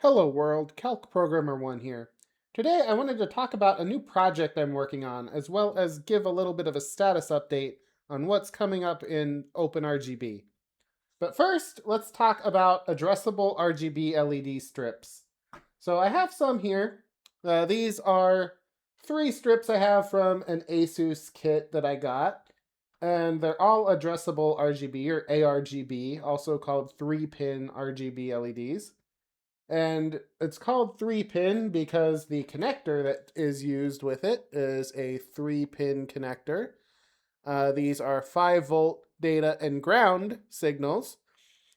Hello world, Calc Programmer 1 here. Today I wanted to talk about a new project I'm working on, as well as give a little bit of a status update on what's coming up in OpenRGB. But first, let's talk about addressable RGB LED strips. So I have some here. These are 3 strips I have from an ASUS kit that I got. And they're all addressable RGB or ARGB, also called 3-pin RGB LEDs. And it's called 3-pin because the connector that is used with it is a 3-pin connector. These are 5-volt data and ground signals.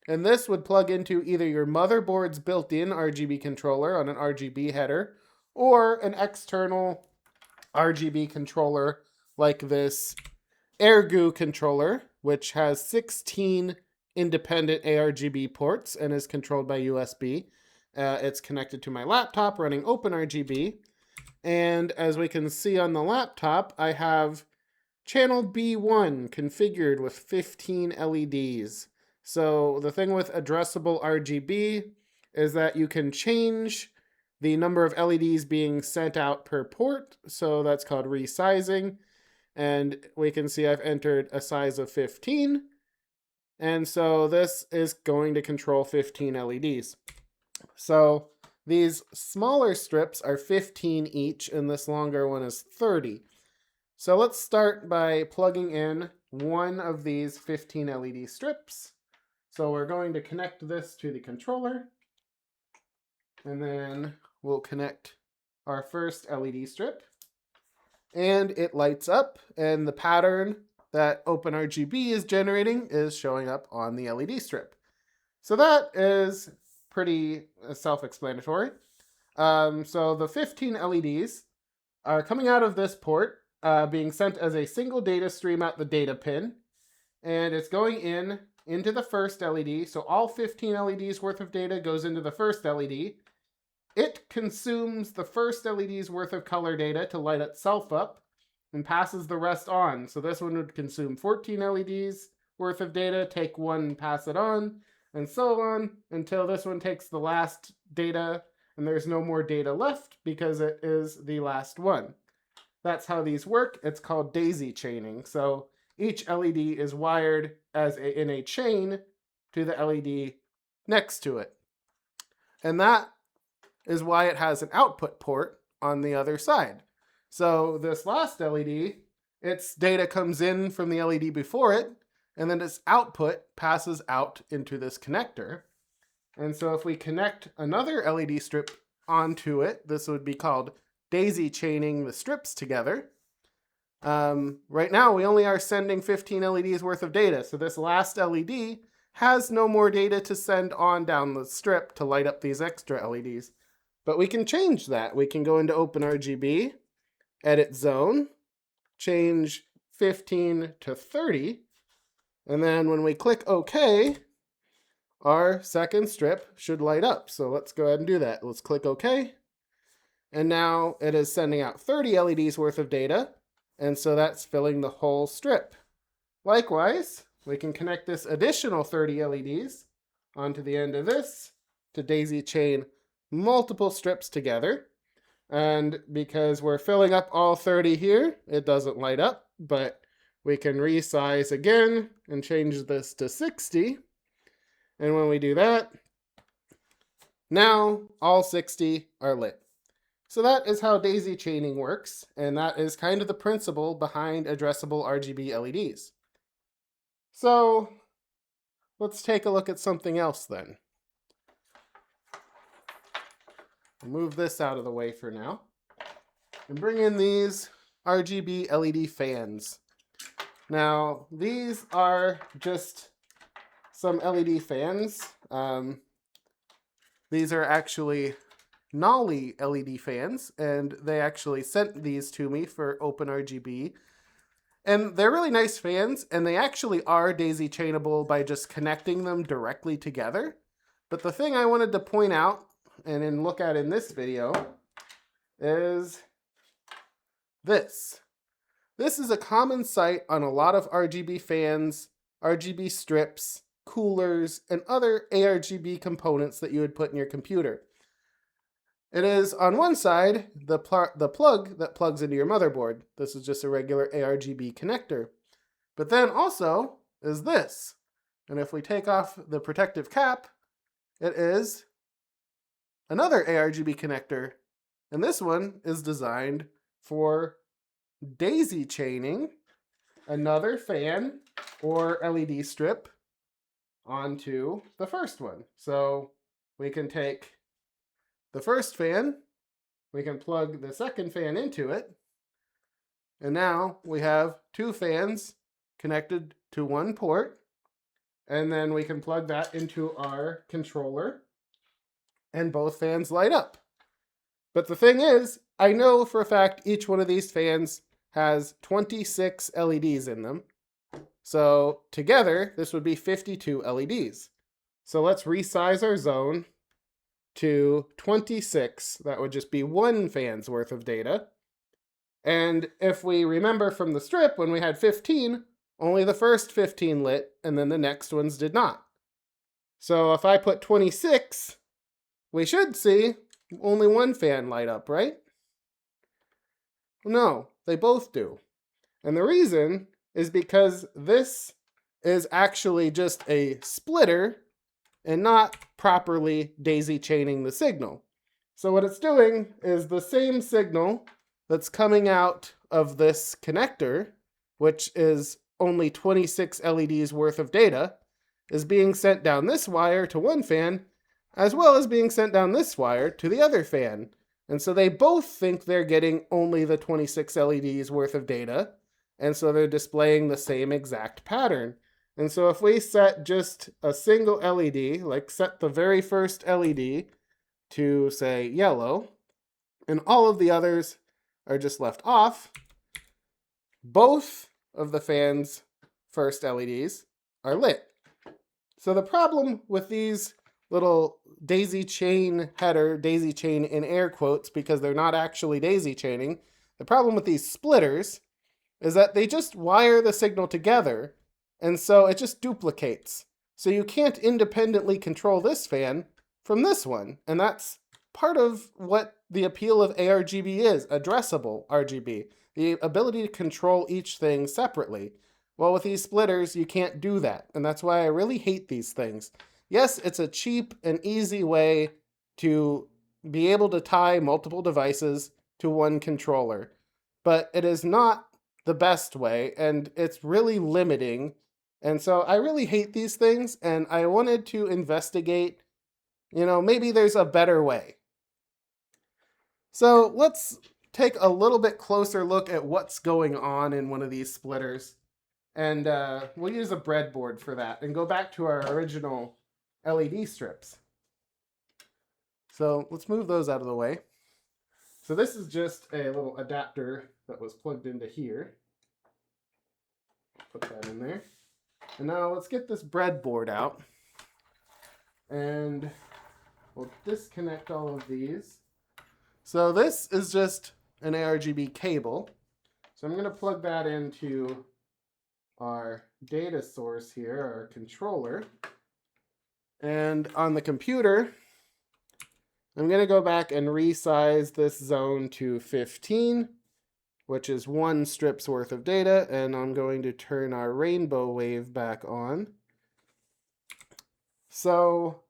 And this would plug into either your motherboard's built-in RGB controller on an RGB header or an external RGB controller like this ARGB controller, which has 16 independent ARGB ports and is controlled by USB. It's connected to my laptop running OpenRGB. And as we can see on the laptop, I have channel B1 configured with 15 LEDs. So the thing with addressable RGB is that you can change the number of LEDs being sent out per port. So that's called resizing. And we can see I've entered a size of 15. And so this is going to control 15 LEDs. So these smaller strips are 15 each, and this longer one is 30. So let's start by plugging in one of these 15 LED strips. So we're going to connect this to the controller, and then we'll connect our first LED strip. And it lights up, and the pattern that OpenRGB is generating is showing up on the LED strip. So that is pretty self-explanatory. So the 15 LEDs are coming out of this port, being sent as a single data stream out the data pin, and it's going into the first LED. So all 15 LEDs worth of data goes into the first LED. It consumes the first LED's worth of color data to light itself up and passes the rest on. So this one would consume 14 LEDs worth of data, take one and pass it on, and so on until this one takes the last data and there's no more data left because it is the last one. That's how these work. It's called daisy chaining. So each LED is wired in a chain to the LED next to it. And that is why it has an output port on the other side. So this last LED, its data comes in from the LED before it, and then its output passes out into this connector. And so if we connect another LED strip onto it, this would be called daisy chaining the strips together. Right now, we only are sending 15 LEDs worth of data. So this last LED has no more data to send on down the strip to light up these extra LEDs. But we can change that. We can go into OpenRGB, edit zone, change 15 to 30, and then when we click OK, our second strip should light up. So let's go ahead and do that. Let's click OK. And now it is sending out 30 LEDs worth of data, and so that's filling the whole strip. Likewise, we can connect this additional 30 LEDs onto the end of this to daisy chain multiple strips together. And because we're filling up all 30 here, it doesn't light up, but we can resize again and change this to 60. And when we do that, now all 60 are lit. So that is how daisy chaining works, and that is kind of the principle behind addressable RGB LEDs. So let's take a look at something else then. Move this out of the way for now and bring in these RGB LED fans. Now, these are just some LED fans. These are actually Nolly LED fans, and they actually sent these to me for OpenRGB. And they're really nice fans, and they actually are daisy chainable by just connecting them directly together. But the thing I wanted to point out and then look at in this video is this. This is a common sight on a lot of RGB fans, RGB strips, coolers, and other ARGB components that you would put in your computer. It is on one side the plug that plugs into your motherboard. This is just a regular ARGB connector. But then also is this. And if we take off the protective cap, it is another ARGB connector. And this one is designed for daisy chaining another fan or LED strip onto the first one. So we can take the first fan, we can plug the second fan into it, and now we have two fans connected to one port, and then we can plug that into our controller, and both fans light up. But the thing is, I know for a fact each one of these fans has 26 LEDs in them. So together, this would be 52 LEDs. So let's resize our zone to 26. That would just be one fan's worth of data. And if we remember from the strip, when we had 15, only the first 15 lit, and then the next ones did not. So if I put 26, we should see only one fan light up, right? No, they both do. And the reason is because this is actually just a splitter and not properly daisy chaining the signal. So what it's doing is the same signal that's coming out of this connector, which is only 26 LEDs worth of data, is being sent down this wire to one fan, as well as being sent down this wire to the other fan. And so they both think they're getting only the 26 LEDs worth of data, and so they're displaying the same exact pattern. And so if we set just a single LED, like set the very first LED to, say, yellow, and all of the others are just left off, both of the fan's first LEDs are lit. So the problem with these little daisy chain header, daisy chain in air quotes, because they're not actually daisy chaining, the problem with these splitters is that they just wire the signal together, and so it just duplicates. So you can't independently control this fan from this one, and that's part of what the appeal of ARGB is, addressable RGB, the ability to control each thing separately. Well, with these splitters, you can't do that, and that's why I really hate these things. Yes, it's a cheap and easy way to be able to tie multiple devices to one controller, but it is not the best way, and it's really limiting. And so I really hate these things, and I wanted to investigate, maybe there's a better way. So let's take a little bit closer look at what's going on in one of these splitters. And we'll use a breadboard for that and go back to our original LED strips. So let's move those out of the way. So this is just a little adapter that was plugged into here. Put that in there. And now let's get this breadboard out. And we'll disconnect all of these. So this is just an ARGB cable. So I'm going to plug that into our data source here, our controller. And on the computer, I'm going to go back and resize this zone to 15, which is one strip's worth of data, and I'm going to turn our rainbow wave back on. So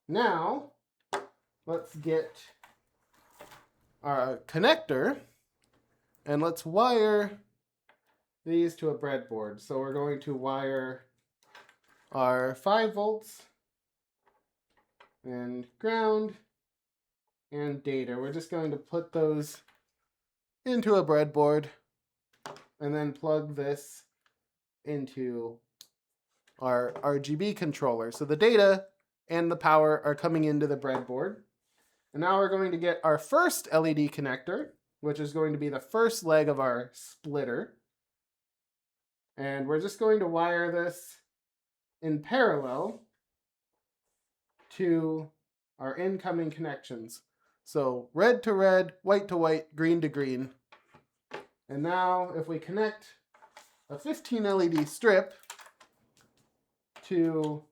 now let's get our connector and let's wire these to a breadboard. So we're going to wire our 5 volts and ground and data. We're just going to put those into a breadboard and then plug this into our RGB controller. So the data and the power are coming into the breadboard. And now we're going to get our first LED connector, which is going to be the first leg of our splitter. And we're just going to wire this in parallel to our incoming connections. So red to red, white to white, green to green. And now if we connect a 15 LED strip to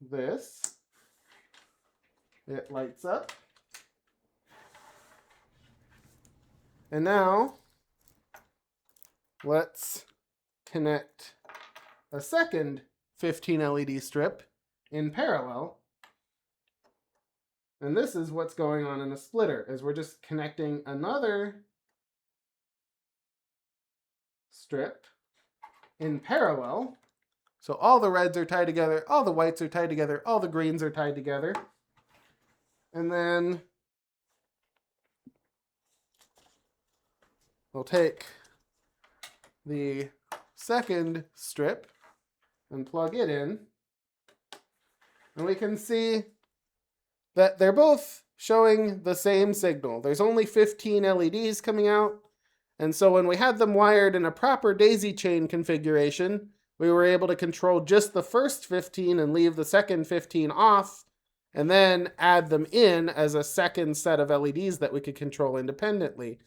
this, It lights up. And now let's connect a second 15 LED strip in parallel. And this is what's going on in the splitter, is we're just connecting another strip in parallel. So all the reds are tied together, all the whites are tied together, all the greens are tied together. And then we'll take the second strip and plug it in. And we can see that they're both showing the same signal. There's only 15 LEDs coming out. And so when we had them wired in a proper daisy chain configuration, we were able to control just the first 15 and leave the second 15 off, and then add them in as a second set of LEDs that we could control independently.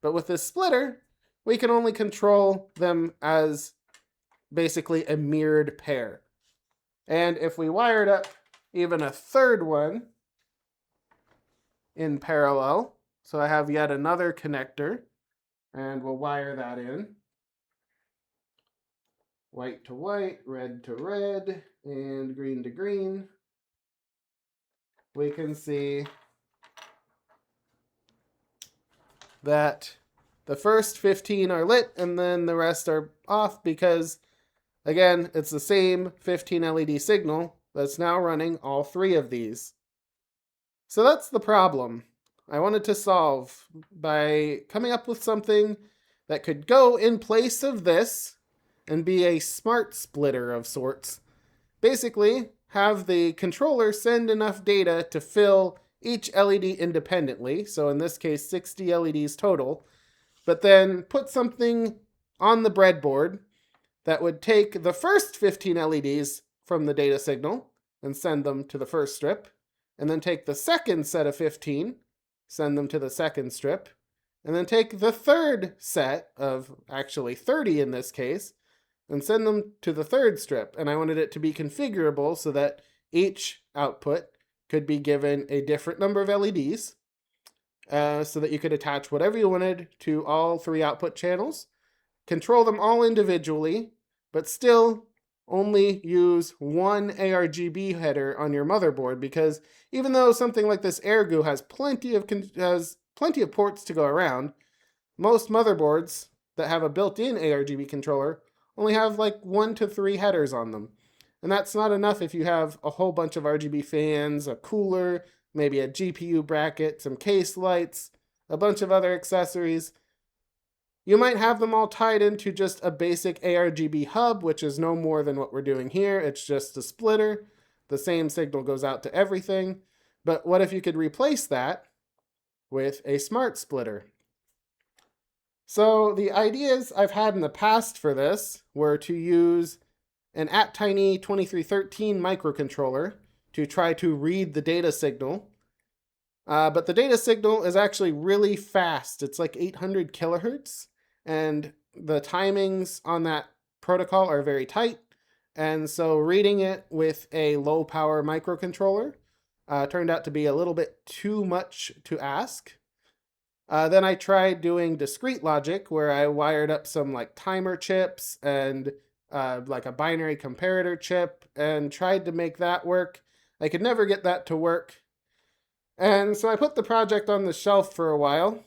But with this splitter, we can only control them as basically a mirrored pair. And if we wired up even a third one in parallel, so I have yet another connector, and we'll wire that in. White to white, red to red, and green to green. We can see that the first 15 are lit and then the rest are off because, again, it's the same 15 LED signal that's now running all three of these. So that's the problem I wanted to solve by coming up with something that could go in place of this and be a smart splitter of sorts. Basically, have the controller send enough data to fill each LED independently, so in this case 60 LEDs total, but then put something on the breadboard that would take the first 15 LEDs from the data signal and send them to the first strip, and then take the second set of 15, send them to the second strip, and then take the third set of, actually 30 in this case, and send them to the third strip. And I wanted it to be configurable so that each output could be given a different number of LEDs, so that you could attach whatever you wanted to all three output channels, control them all individually, but still only use one ARGB header on your motherboard, because even though something like this AirGoo has plenty of ports to go around, most motherboards that have a built-in ARGB controller only have like 1 to 3 headers on them. And that's not enough if you have a whole bunch of RGB fans, a cooler, maybe a GPU bracket, some case lights, a bunch of other accessories. You might have them all tied into just a basic ARGB hub, which is no more than what we're doing here. It's just a splitter. The same signal goes out to everything. But what if you could replace that with a smart splitter? So the ideas I've had in the past for this were to use an ATtiny2313 microcontroller to try to read the data signal. But the data signal is actually really fast. It's like 800 kilohertz, and the timings on that protocol are very tight. And so reading it with a low power microcontroller turned out to be a little bit too much to ask. Then I tried doing discrete logic, where I wired up some like timer chips and like a binary comparator chip and tried to make that work. I could never get that to work. And so I put the project on the shelf for a while,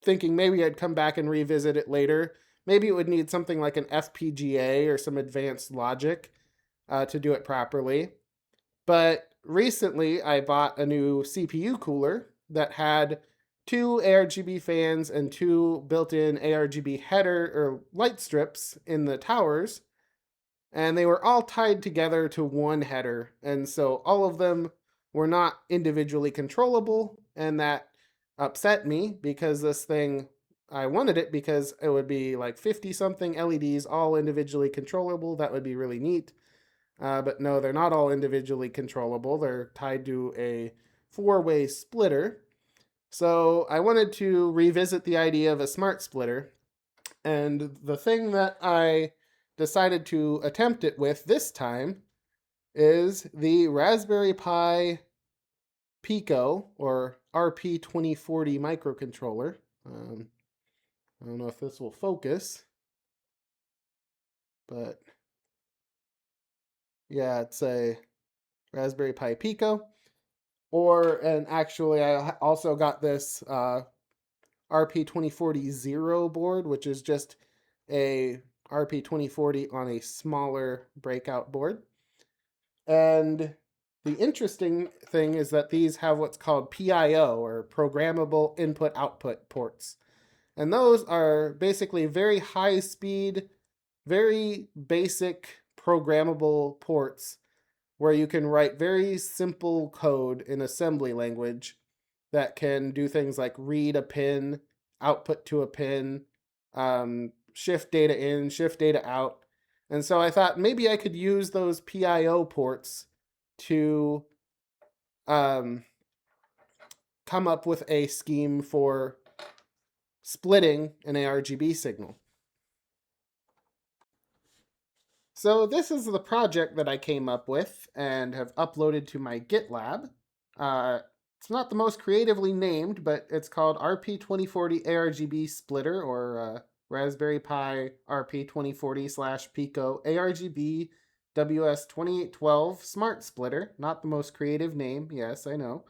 thinking maybe I'd come back and revisit it later. Maybe it would need something like an FPGA or some advanced logic to do it properly. But recently, I bought a new CPU cooler that had 2 ARGB fans and 2 built-in ARGB header or light strips in the towers, and they were all tied together to one header, and so all of them were not individually controllable, and that upset me because this thing, I wanted it because it would be like 50-something LEDs all individually controllable. That would be really neat. But no, they're not all individually controllable. They're tied to a 4-way splitter. So I wanted to revisit the idea of a smart splitter. And the thing that I decided to attempt it with this time is the Raspberry Pi Pico, or RP2040 microcontroller. I don't know if this will focus, but yeah, it's a Raspberry Pi Pico. And actually, I also got this RP2040 Zero board, which is just a RP2040 on a smaller breakout board. And the interesting thing is that these have what's called PIO, or Programmable Input Output ports. And those are basically very high speed, very basic programmable ports where you can write very simple code in assembly language that can do things like read a pin, output to a pin, shift data in, shift data out. And so I thought maybe I could use those PIO ports to um, come up with a scheme for splitting an ARGB signal. So this is the project that I came up with and have uploaded to my GitLab. It's not the most creatively named, but it's called RP2040 ARGB Splitter, or Raspberry Pi RP2040/Pico ARGB WS2812 Smart Splitter. Not the most creative name, yes, I know.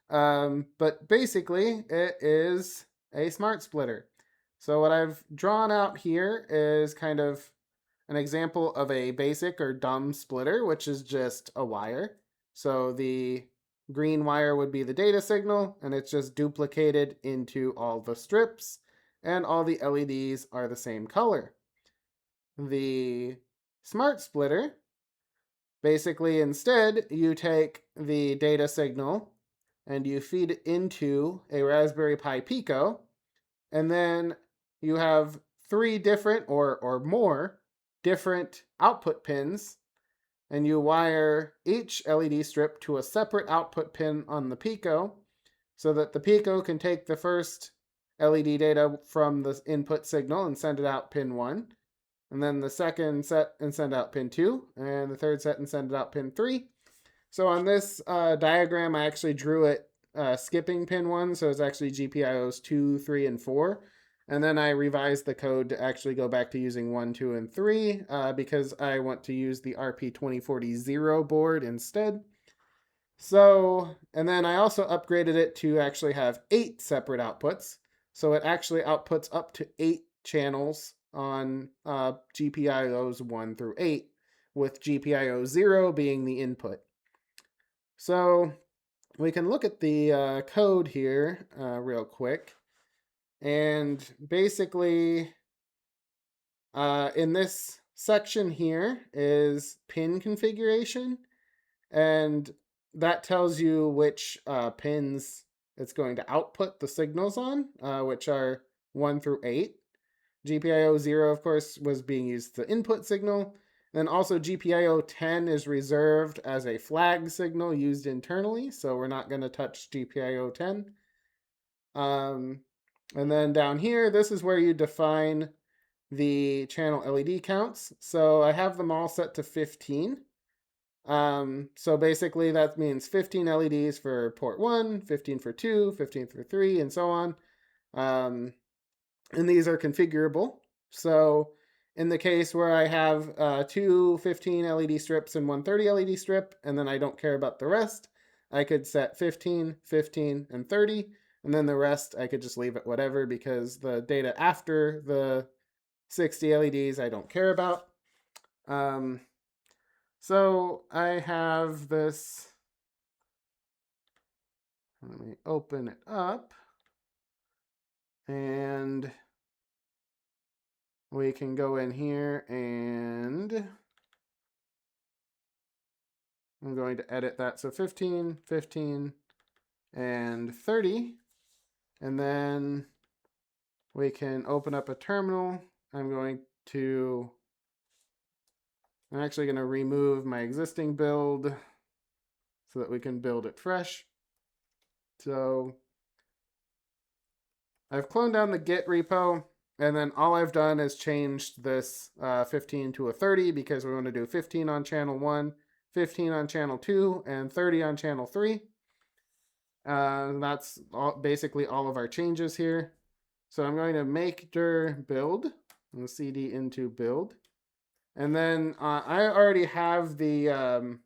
But basically, it is a smart splitter. So what I've drawn out here is kind of an example of a basic or dumb splitter, which is just a wire. So the green wire would be the data signal, and it's just duplicated into all the strips, and all the LEDs are the same color. The smart splitter, basically instead, you take the data signal and you feed it into a Raspberry Pi Pico, and then you have 3 different or more different output pins, and you wire each LED strip to a separate output pin on the Pico so that the Pico can take the first LED data from the input signal and send it out pin 1, and then the second set and send out pin 2, and the third set and send it out pin 3. So on this diagram, I actually drew it skipping pin 1, so it's actually GPIOs 2, 3, and 4. And then I revised the code to actually go back to using 1, 2, and 3 because I want to use the RP2040 Zero board instead. So, and then I also upgraded it to actually have 8 separate outputs. So it actually outputs up to 8 channels on GPIOs 1 through 8, with GPIO 0 being the input. So we can look at the code here real quick. And basically, in this section here is pin configuration. And that tells you which pins it's going to output the signals on, which are 1 through 8. GPIO 0, of course, was being used to input signal. Then also GPIO 10 is reserved as a flag signal used internally, so we're not going to touch GPIO 10. And then down here, this is where you define the channel LED counts. So I have them all set to 15. So basically that means 15 LEDs for port 1, 15 for 2, 15 for 3, and so on. And these are configurable. So in the case where I have 2 15 LED strips and 1 30 LED strip, and then I don't care about the rest, I could set 15, 15, and 30, and then the rest I could just leave it whatever, because the data after the 60 LEDs I don't care about. So I have this, let me open it up, and we can go in here and I'm going to edit that. So 15, 15, and 30. And then we can open up a terminal. I'm actually going to remove my existing build so that we can build it fresh. So I've cloned down the Git repo, and then all I've done is changed this 15 to a 30 because we want to do 15 on channel 1 15 on channel 2, and 30 on channel 3. That's basically all of our changes here. So I'm going to make dir build, and cd into build. And then I already have the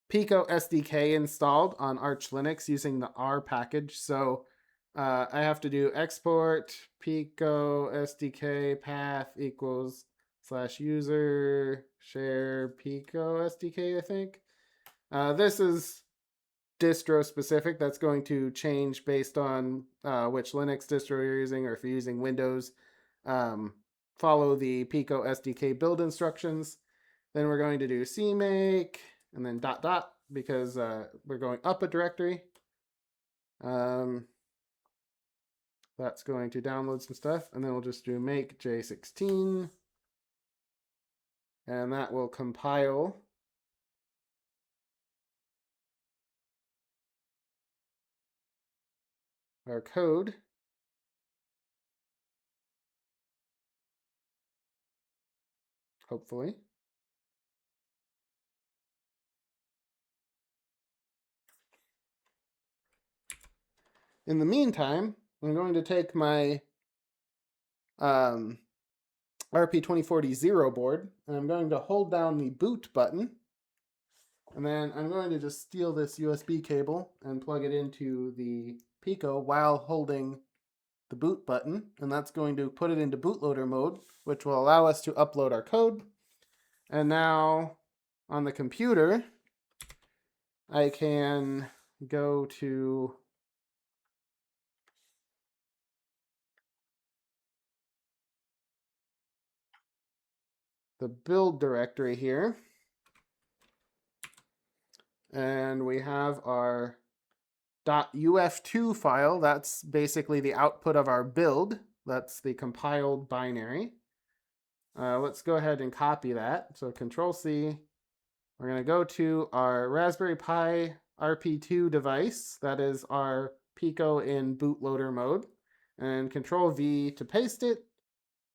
Pico SDK installed on Arch Linux using the R package. So I have to do export Pico SDK path equals /user share Pico SDK, I think. This is distro specific. That's going to change based on which Linux distro you're using, or if you're using Windows. Follow the Pico SDK build instructions. Then we're going to do cmake and then ... because we're going up a directory. That's going to download some stuff, and then we'll just do make j16, and that will compile our code. Hopefully. In the meantime, I'm going to take my RP2040 zero board, and I'm going to hold down the boot button, and then I'm going to just steal this USB cable and plug it into the Pico while holding the boot button, and that's going to put it into bootloader mode, which will allow us to upload our code. And now on the computer, I can go to the build directory here, and we have our .uf2 file. That's basically the output of our build. That's the compiled binary. Let's go ahead and copy that. So Control-C. We're going to go to our Raspberry Pi RP2 device. That is our Pico in bootloader mode. And Control-V to paste it.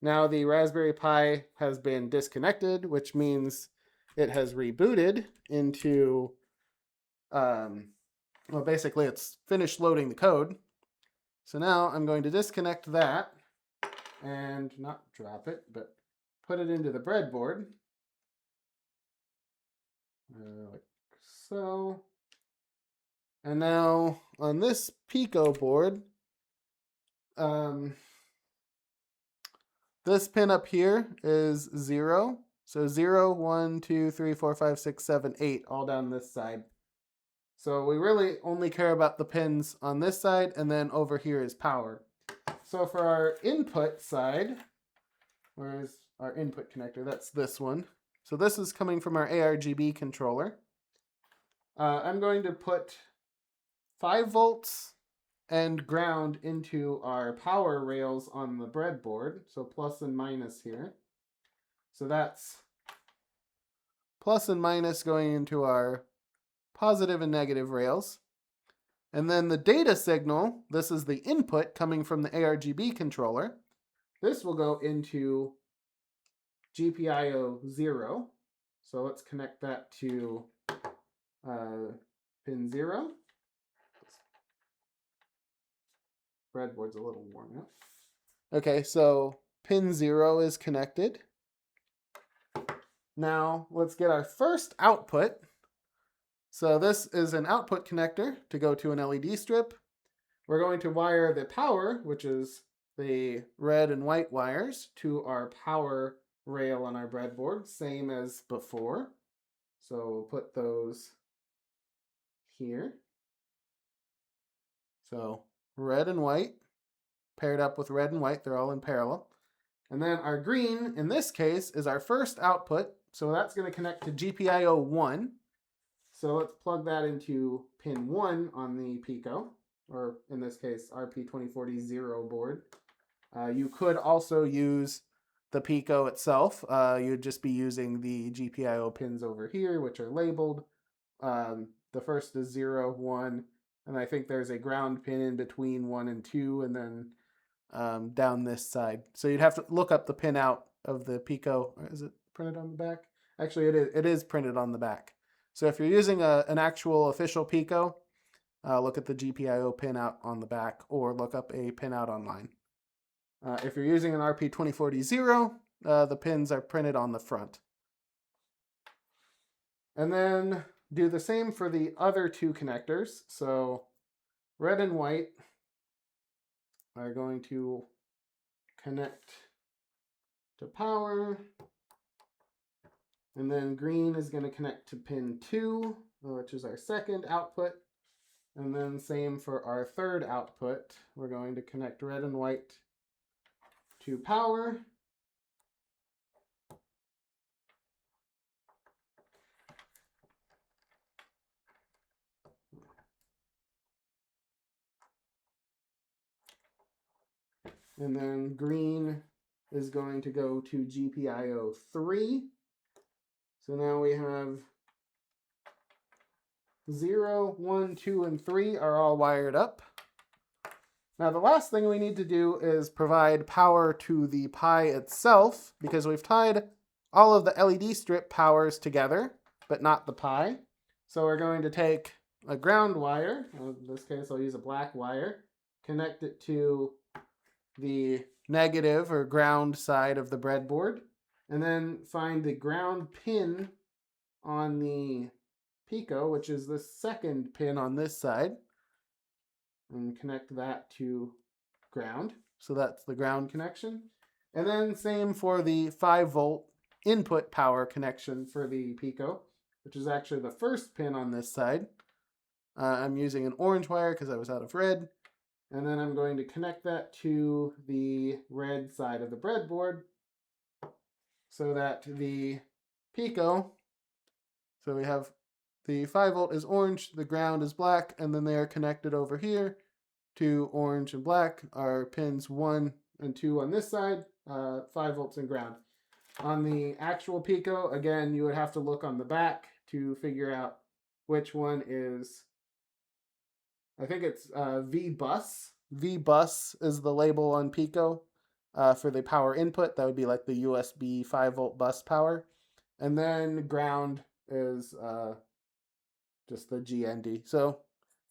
Now the Raspberry Pi has been disconnected, which means it has rebooted into, well, basically it's finished loading the code. So now I'm going to disconnect that and not drop it, but put it into the breadboard. Like so. And now on this Pico board, this pin up here is 0. So 0, 1, 2, 3, 4, 5, 6, 7, 8, all down this side. So we really only care about the pins on this side, and then over here is power. So for our input side, where's our input connector? That's this one. So this is coming from our ARGB controller. I'm going to put 5 volts and ground into our power rails on the breadboard. So plus and minus here. So that's plus and minus going into our positive and negative rails. And then the data signal, this is the input coming from the ARGB controller. This will go into GPIO 0. So let's connect that to pin 0. Breadboard's a little worn out. Okay, so pin 0 is connected. Now let's get our first output. So this is an output connector to go to an LED strip. We're going to wire the power, which is the red and white wires, to our power rail on our breadboard, same as before. So we'll put those here. So red and white paired up with red and white, they're all in parallel. And then our green, in this case, is our first output. So that's going to connect to GPIO 1. So let's plug that into pin 1 on the Pico, or in this case, RP2040 zero board. You could also use the Pico itself. You'd just be using the GPIO pins over here, which are labeled. The first is 0, 1, and I think there's a ground pin in between 1 and 2, and then down this side. So you'd have to look up the pin out of the Pico. Is it printed on the back? Actually, it is printed on the back. So if you're using an actual official Pico, look at the GPIO pinout on the back or look up a pinout online. If you're using an RP2040, the pins are printed on the front. And then do the same for the other two connectors. So red and white are going to connect to power. And then green is going to connect to pin 2, which is our second output. And then same for our third output. We're going to connect red and white to power. And then green is going to go to GPIO 3. So now we have 0, 1, 2, and 3 are all wired up. Now the last thing we need to do is provide power to the Pi itself, because we've tied all of the LED strip powers together, but not the Pi. So we're going to take a ground wire, in this case I'll use a black wire, connect it to the negative or ground side of the breadboard, and then find the ground pin on the Pico, which is the second pin on this side, and connect that to ground. So that's the ground connection. And then same for the 5-volt input power connection for the Pico, which is actually the first pin on this side. I'm using an orange wire because I was out of red. And then I'm going to connect that to the red side of the breadboard so that the Pico, so we have the 5-volt is orange, the ground is black, and then they are connected over here to orange and black. Are pins 1 and 2 on this side, 5 volts and ground. On the actual Pico, again, you would have to look on the back to figure out which one is, I think it's V-bus. V-bus is the label on Pico for the power input. That would be like the USB 5-volt bus power. And then ground is just the GND. So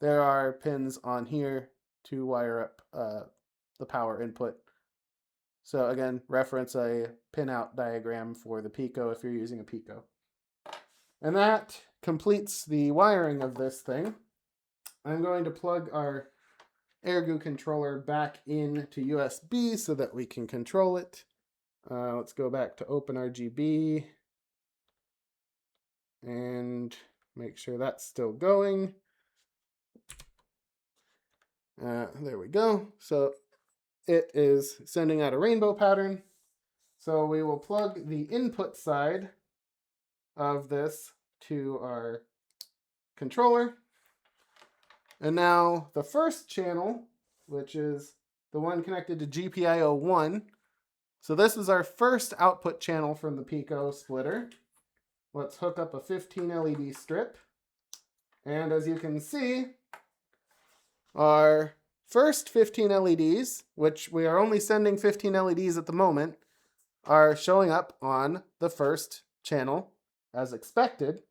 there are pins on here to wire up the power input. So again, reference a pinout diagram for the Pico if you're using a Pico. And that completes the wiring of this thing. I'm going to plug our ARGB controller back into USB so that we can control it. Let's go back to OpenRGB and make sure that's still going. There we go. So it is sending out a rainbow pattern. So we will plug the input side of this to our controller. And now the first channel, which is the one connected to GPIO 1. So this is our first output channel from the Pico splitter. Let's hook up a 15 LED strip. And as you can see, our first 15 LEDs, which we are only sending 15 LEDs at the moment, are showing up on the first channel as expected.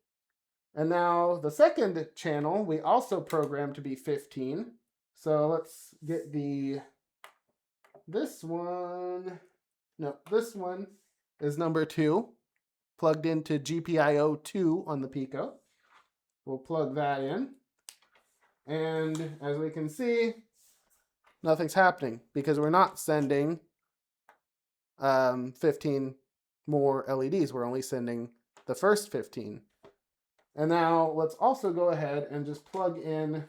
And now the second channel, we also programmed to be 15. So let's get this one is number 2, plugged into GPIO 2 on the Pico. We'll plug that in. And as we can see, nothing's happening because we're not sending 15 more LEDs. We're only sending the first 15. And now let's also go ahead and just plug in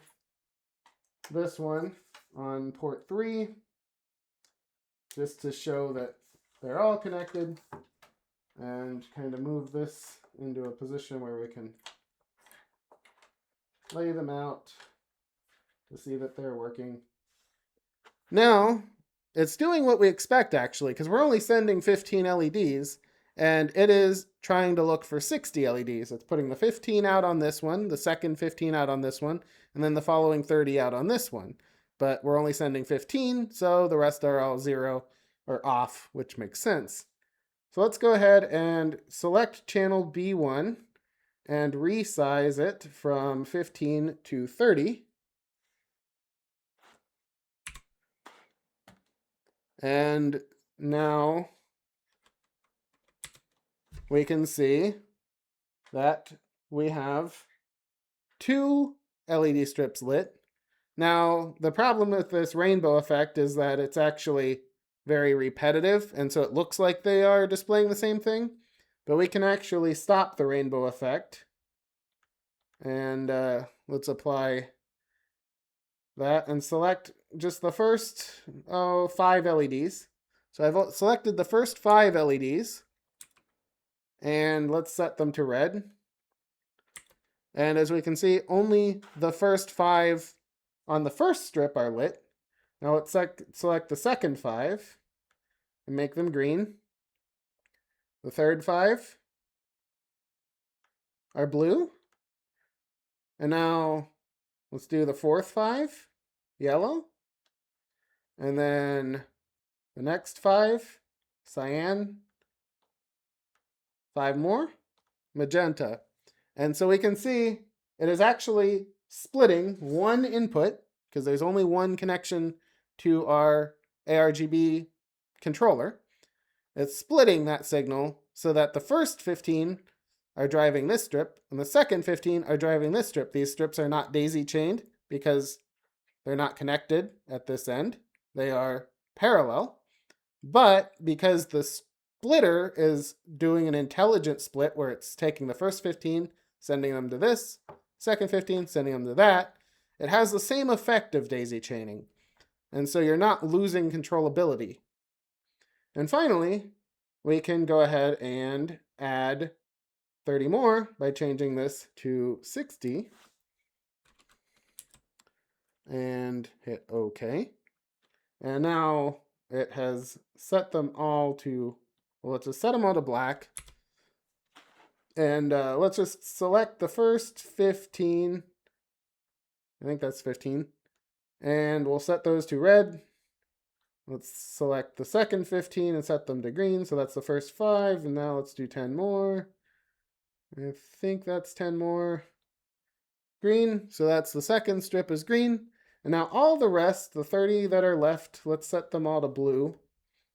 this one on port 3, just to show that they're all connected, and kind of move this into a position where we can lay them out to see that they're working. Now, it's doing what we expect actually, because we're only sending 15 LEDs, and it is trying to look for 60 LEDs. It's putting the 15 out on this one, the second 15 out on this one, and then the following 30 out on this one. But we're only sending 15, so the rest are all 0 or off, which makes sense. So let's go ahead and select channel B1 and resize it from 15 to 30. And now we can see that we have 2 LED strips lit. Now, the problem with this rainbow effect is that it's actually very repetitive, and so it looks like they are displaying the same thing, but we can actually stop the rainbow effect. And let's apply that and select just the first 5 LEDs. So I've selected the first 5 LEDs, and let's set them to red. And as we can see, only the first 5 on the first strip are lit. Now let's select the second 5 and make them green. The third 5 are blue. And now let's do the fourth 5, yellow. And then the next 5, cyan. 5 more, magenta. And so we can see it is actually splitting one input, because there's only one connection to our ARGB controller. It's splitting that signal so that the first 15 are driving this strip, and the second 15 are driving this strip. These strips are not daisy chained because they're not connected at this end. They are parallel. But because the splitter is doing an intelligent split where it's taking the first 15, sending them to this, second 15, sending them to that, it has the same effect of daisy chaining. And so you're not losing controllability. And finally, we can go ahead and add 30 more by changing this to 60 and hit OK. And now it has set them all to, well, let's just set them all to black. And let's just select the first 15. I think that's 15. And we'll set those to red. Let's select the second 15 and set them to green. So that's the first 5. And now let's do 10 more. I think that's 10 more. Green. So that's the second strip is green. And now all the rest, the 30 that are left, let's set them all to blue.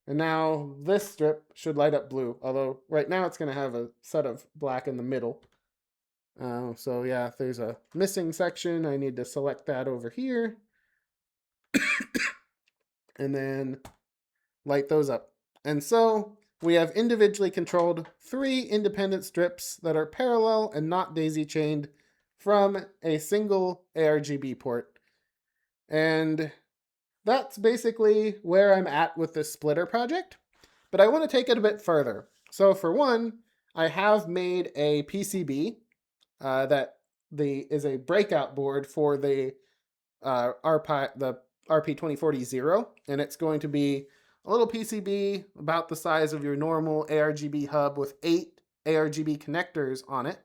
And now this strip should light up blue, although right now it's going to have a set of black in the middle. So yeah, if there's a missing section, I need to select that over here. And then light those up. And so we have individually controlled 3 independent strips that are parallel and not daisy chained from a single ARGB port. And that's basically where I'm at with this splitter project. But I want to take it a bit further. So for one, I have made a PCB that is a breakout board for the RP2040, and it's going to be a little PCB about the size of your normal ARGB hub with 8 ARGB connectors on it.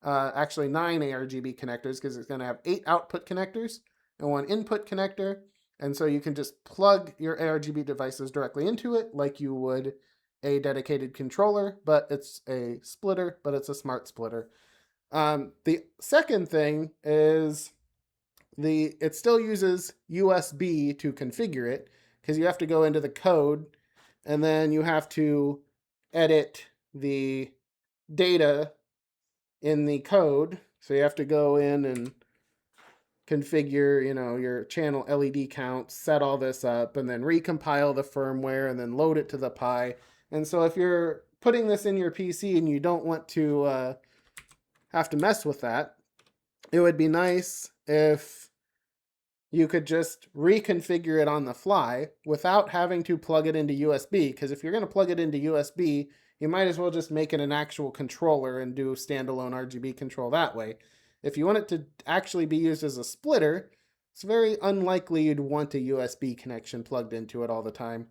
Actually 9 ARGB connectors, because it's going to have 8 output connectors and 1 input connector. And so you can just plug your ARGB devices directly into it like you would a dedicated controller, but it's a splitter, but it's a smart splitter. The second thing is it still uses USB to configure it, because you have to go into the code and then you have to edit the data in the code. So you have to go in and configure, your channel LED count, set all this up, and then recompile the firmware and then load it to the Pi. And so if you're putting this in your PC and you don't want to have to mess with that, it would be nice if you could just reconfigure it on the fly without having to plug it into USB. Because if you're going to plug it into USB, you might as well just make it an actual controller and do standalone RGB control that way. If you want it to actually be used as a splitter, it's very unlikely you'd want a USB connection plugged into it all the time.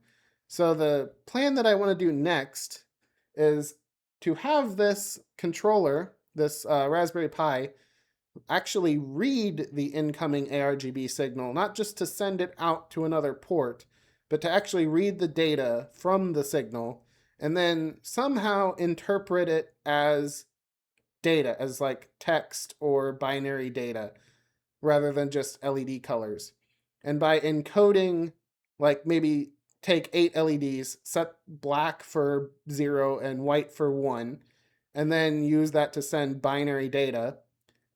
So the plan that I want to do next is to have this controller, this Raspberry Pi, actually read the incoming ARGB signal, not just to send it out to another port, but to actually read the data from the signal and then somehow interpret it as data, as like text or binary data, rather than just LED colors. And by encoding, like maybe take 8 LEDs, set black for 0 and white for 1, and then use that to send binary data.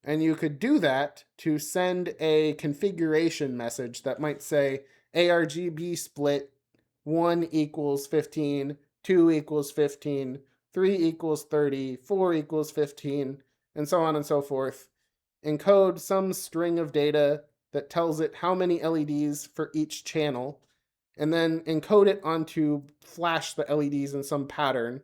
And you could do that to send a configuration message that might say ARGB split 1 equals 15, 2 equals 15, 3 equals 30, 4 equals 15, and so on and so forth. Encode some string of data that tells it how many LEDs for each channel, and then encode it onto flash the LEDs in some pattern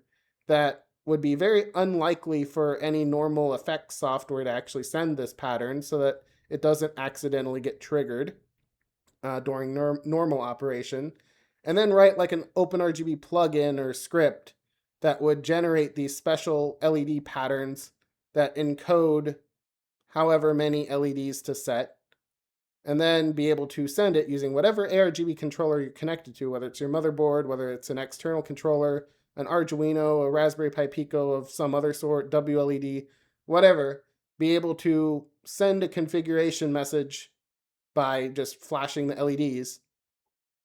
that would be very unlikely for any normal effects software to actually send this pattern, so that it doesn't accidentally get triggered during normal operation. And then write like an OpenRGB plugin or script that would generate these special LED patterns that encode however many LEDs to set, and then be able to send it using whatever ARGB controller you're connected to, whether it's your motherboard, whether it's an external controller, an Arduino, a Raspberry Pi Pico of some other sort, WLED, whatever. Be able to send a configuration message by just flashing the LEDs,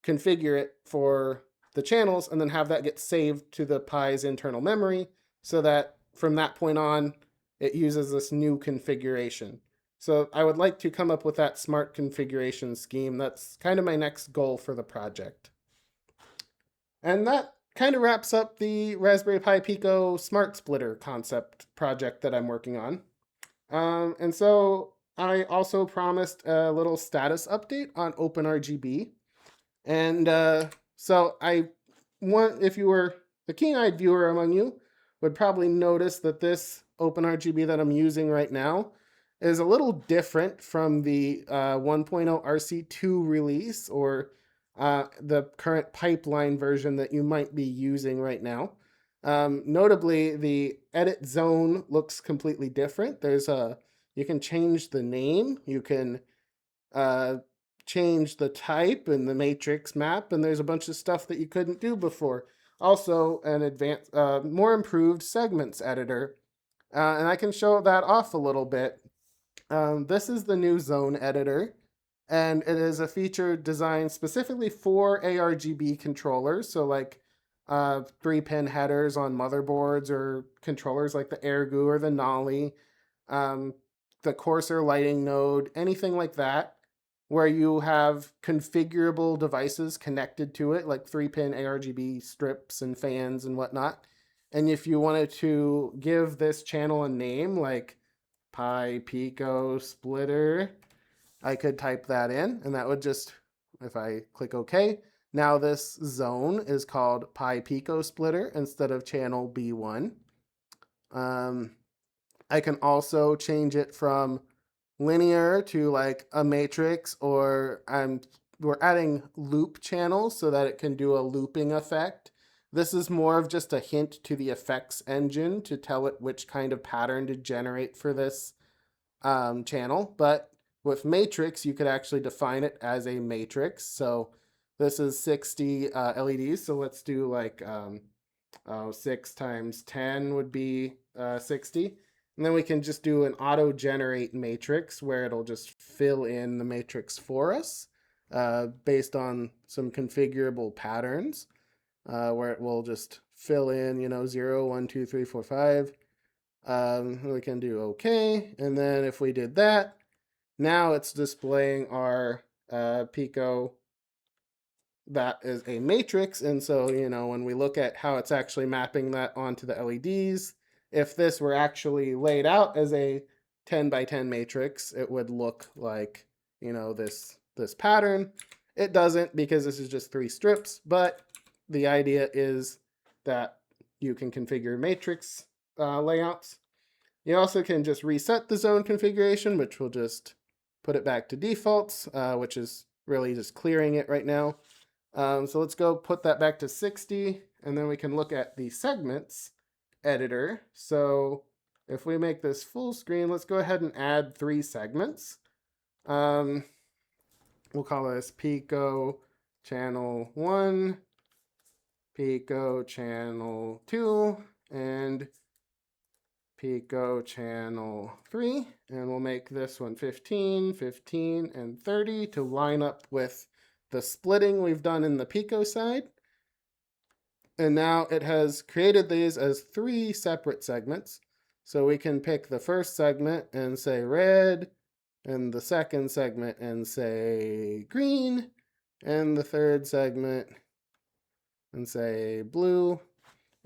configure it for the channels, and then have that get saved to the Pi's internal memory, so that from that point on, it uses this new configuration. So I would like to come up with that smart configuration scheme. That's kind of my next goal for the project. And that kind of wraps up the Raspberry Pi Pico Smart Splitter concept project that I'm working on. And so I also promised a little status update on OpenRGB. And so if you were the keen-eyed viewer among you, would probably notice that this OpenRGB that I'm using right now is a little different from the 1.0 RC2 release, or the current pipeline version that you might be using right now. Notably, the edit zone looks completely different. You can change the name, you can change the type and the matrix map, and there's a bunch of stuff that you couldn't do before. Also, an advanced, more improved segments editor, and I can show that off a little bit. This is the new zone editor, and it is a feature designed specifically for ARGB controllers, so like 3-pin headers on motherboards or controllers like the Ergu or the Nolly, the Corsair lighting node, anything like that, where you have configurable devices connected to it, like 3-pin ARGB strips and fans and whatnot. And if you wanted to give this channel a name, like Pi Pico Splitter, I could type that in, and that would just, if I click OK, now this zone is called Pi Pico Splitter instead of channel B1. I can also change it from linear to like a matrix, or we're adding loop channels so that it can do a looping effect. This is more of just a hint to the effects engine to tell it which kind of pattern to generate for this channel. But with matrix, you could actually define it as a matrix. So this is 60 LEDs. So let's do like 6 times 10 would be 60. And then we can just do an auto-generate matrix where it'll just fill in the matrix for us based on some configurable patterns, where it will just fill in, 0, 1, 2, 3, 4, 5. We can do OK. And then if we did that, now it's displaying our Pico that is a matrix. And so, when we look at how it's actually mapping that onto the LEDs, if this were actually laid out as a 10 by 10 matrix, it would look like, this pattern. It doesn't, because this is just 3 strips, but the idea is that you can configure matrix layouts. You also can just reset the zone configuration, which will just put it back to defaults, which is really just clearing it right now. So let's go put that back to 60, and then we can look at the segments editor. So if we make this full screen, let's go ahead and add 3 segments. We'll call this Pico channel 1, Pico channel 2, and Pico channel 3, and we'll make this one 15, 15, and 30 to line up with the splitting we've done in the Pico side. And now it has created these as 3 separate segments. So we can pick the first segment and say red, and the second segment and say green, and the third segment and say blue,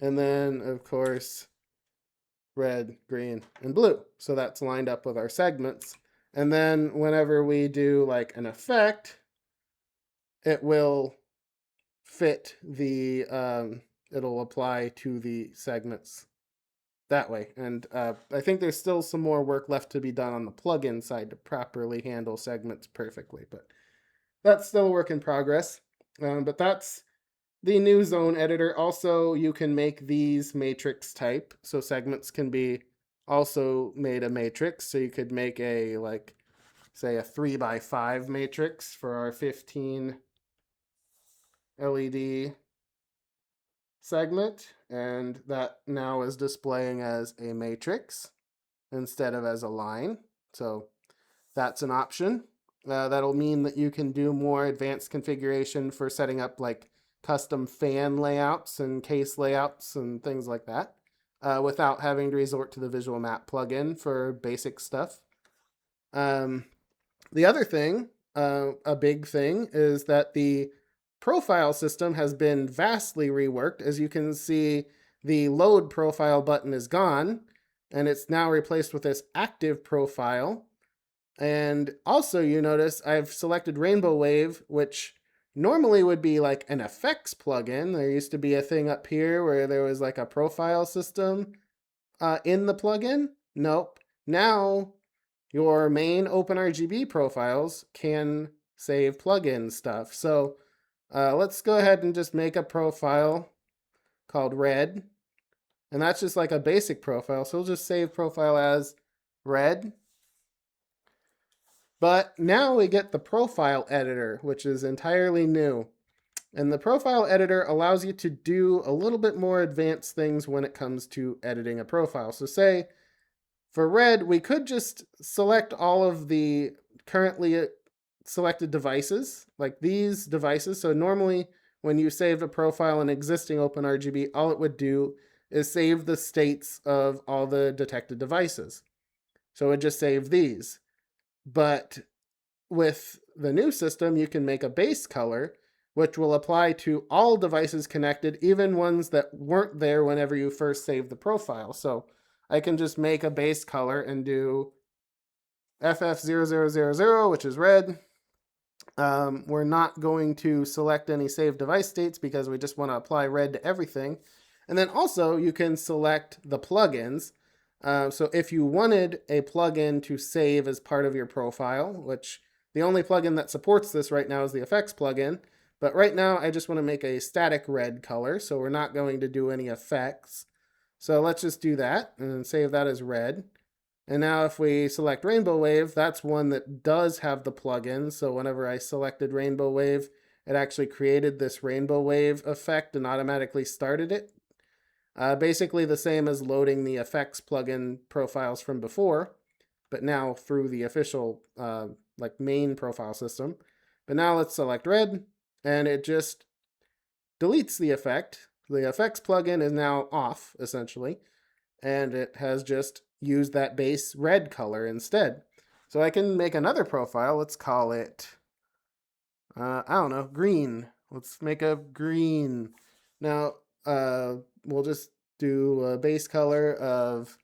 and then of course red, green, and blue. So that's lined up with our segments. And then whenever we do like an effect, it will fit the, it'll apply to the segments that way. And I think there's still some more work left to be done on the plugin side to properly handle segments perfectly, but that's still a work in progress. But that's the new zone editor. Also, you can make these matrix type, so segments can be also made a matrix. So you could make a, like, say a 3x5 matrix for our 15 LED segment, and that now is displaying as a matrix instead of as a line. So that's an option. That'll mean that you can do more advanced configuration for setting up like custom fan layouts and case layouts and things like that, without having to resort to the Visual Map plugin for basic stuff. The other thing, a big thing, is that the profile system has been vastly reworked. As you can see, the load profile button is gone, and it's now replaced with this active profile. And also you notice I've selected Rainbow Wave, which normally would be like an effects plugin. There used to be a thing up here where there was like a profile system in the plugin. Nope. Now your main OpenRGB profiles can save plugin stuff. So let's go ahead and just make a profile called red. And that's just like a basic profile. So we'll just save profile as red. But now we get the profile editor, which is entirely new. And the profile editor allows you to do a little bit more advanced things when it comes to editing a profile. So say for red, we could just select all of the currently selected devices, like these devices. So normally when you saved a profile in existing OpenRGB, all it would do is save the states of all the detected devices. So it would just save these. But with the new system, you can make a base color, which will apply to all devices connected, even ones that weren't there whenever you first saved the profile. So I can just make a base color and do FF0000, which is red. We're not going to select any saved device states because we just want to apply red to everything. And then also you can select the plugins. So if you wanted a plugin to save as part of your profile, which the only plugin that supports this right now is the effects plugin, but right now I just want to make a static red color, so we're not going to do any effects. So let's just do that and save that as red. And now if we select Rainbow Wave, that's one that does have the plugin. So whenever I selected Rainbow Wave, it actually created this Rainbow Wave effect and automatically started it. Basically the same as loading the effects plugin profiles from before, but now through the official like main profile system. But now let's select red, and it just deletes the effect. The effects plugin is now off, essentially, and it has just used that base red color instead. So I can make another profile. Let's call it, I don't know, green. Let's make a green. Now, we'll just do a base color of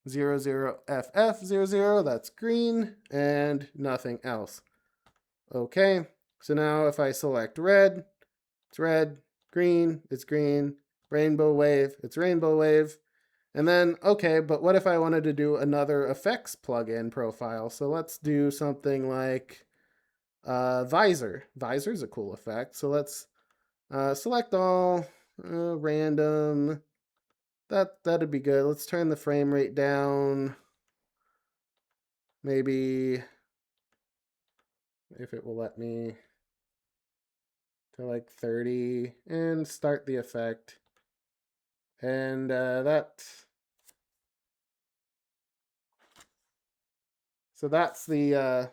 00FF00, that's green, and nothing else. Okay, so now if I select red, it's red, green, it's green, Rainbow Wave, it's Rainbow Wave. And then, okay, but what if I wanted to do another effects plugin profile? So let's do something like Visor. Visor's a cool effect. So let's select all, random. That'd be good. Let's turn the frame rate down. Maybe, if it will let me. to like 30 and start the effect. And that's the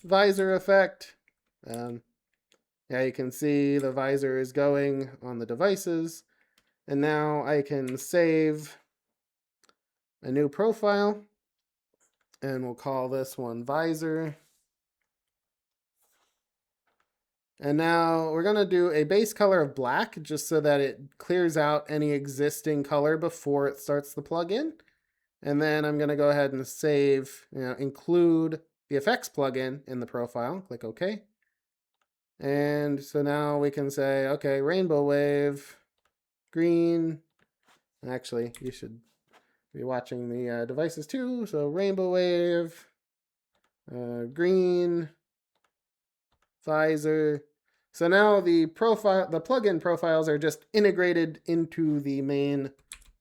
visor effect. Yeah, you can see the visor is going on the devices. And now I can save a new profile. And we'll call this one visor. And now we're going to do a base color of black just so that it clears out any existing color before it starts the plugin. And then I'm going to go ahead and save, include the effects plugin in the profile. Click OK. And so now we can say, okay, rainbow wave, green. Actually, you should be watching the devices too. So rainbow wave, green, visor. So now the plugin profiles are just integrated into the main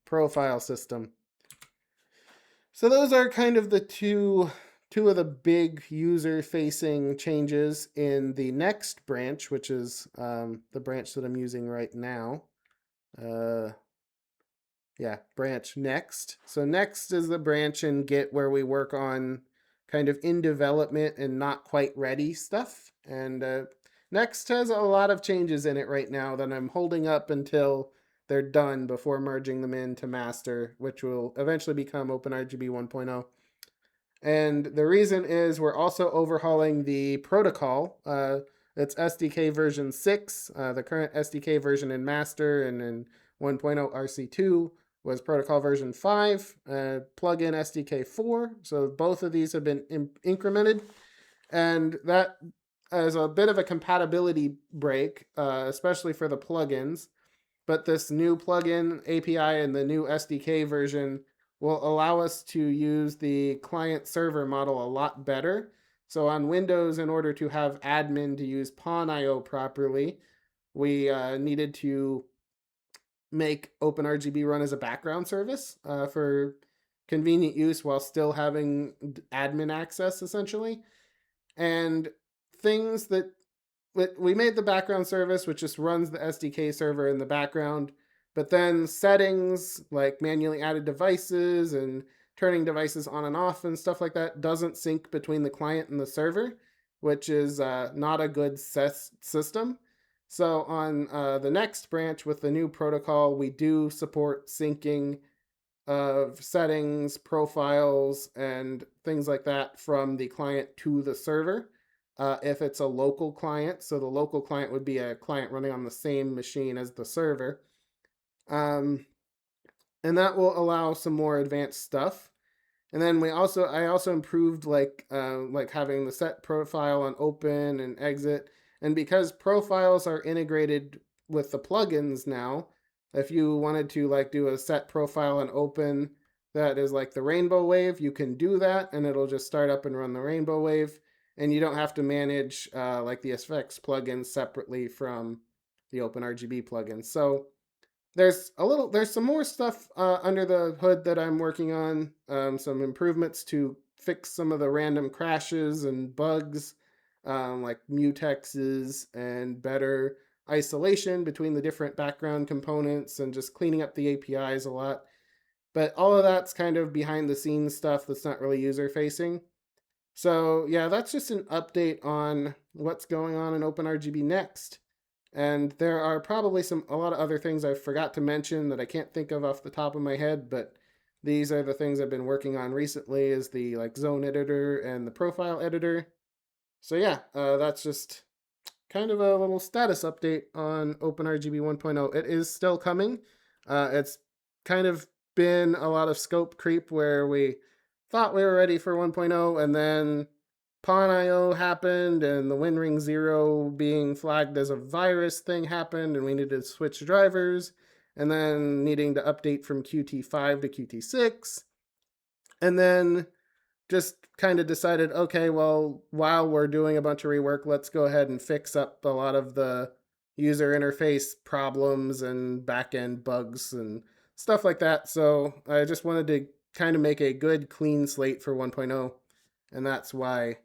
profile system. So those are kind of the two of the big user-facing changes in the next branch, which is the branch that I'm using right now. Yeah, branch next. So next is the branch in Git where we work on kind of in development and not quite ready stuff. And next has a lot of changes in it right now that I'm holding up until they're done before merging them into master, which will eventually become OpenRGB 1.0. And the reason is we're also overhauling the protocol. It's SDK version 6. The current SDK version in master and in 1.0 RC2 was protocol version 5, plugin SDK 4. So both of these have been incremented. And that is a bit of a compatibility break, especially for the plugins. But this new plugin API and the new SDK version will allow us to use the client-server model a lot better. So on Windows, in order to have admin to use Pawn.io properly, we needed to make OpenRGB run as a background service for convenient use while still having admin access, essentially. And things that we made the background service, which just runs the SDK server in the background, but then settings like manually added devices and turning devices on and off and stuff like that doesn't sync between the client and the server, which is not a good system. So on the next branch with the new protocol, we do support syncing of settings, profiles, and things like that from the client to the server. If it's a local client, so the local client would be a client running on the same machine as the server. And that will allow some more advanced stuff. And then I also improved like having the set profile on open and exit. And because profiles are integrated with the plugins now, if you wanted to like do a set profile on open that is like the rainbow wave, you can do that and it'll just start up and run the rainbow wave. And you don't have to manage like the effects plugins separately from the OpenRGB plugins. So there's some more stuff under the hood that I'm working on. Some improvements to fix some of the random crashes and bugs, like mutexes and better isolation between the different background components and just cleaning up the APIs a lot. But all of that's kind of behind the scenes stuff that's not really user facing. So yeah, that's just an update on what's going on in OpenRGB next. And there are probably a lot of other things I forgot to mention that I can't think of off the top of my head, but these are the things I've been working on recently is the like zone editor and the profile editor. So yeah, that's just kind of a little status update on OpenRGB 1.0. It is still coming. It's kind of been a lot of scope creep where we thought we were ready for 1.0 and then Pawn.io happened and the WinRing 0 being flagged as a virus thing happened and we needed to switch drivers and then needing to update from Qt5 to Qt6 and then just kind of decided, okay, well, while we're doing a bunch of rework, let's go ahead and fix up a lot of the user interface problems and back-end bugs and stuff like that. So I just wanted to kind of make a good clean slate for 1.0 and that's why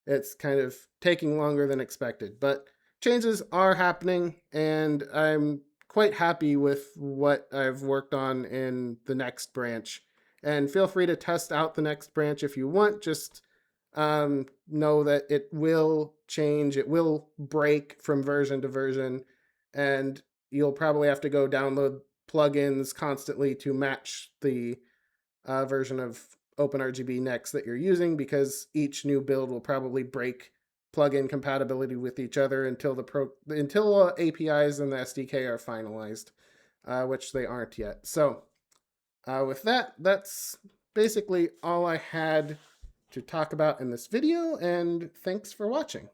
it's kind of taking longer than expected. But changes are happening, and I'm quite happy with what I've worked on in the next branch. And feel free to test out the next branch if you want. Just know that it will change, it will break from version to version, and you'll probably have to go download plugins constantly to match the version of OpenRGB next that you're using, because each new build will probably break plugin compatibility with each other until APIs and the SDK are finalized, which they aren't yet. So with that, that's basically all I had to talk about in this video, and thanks for watching.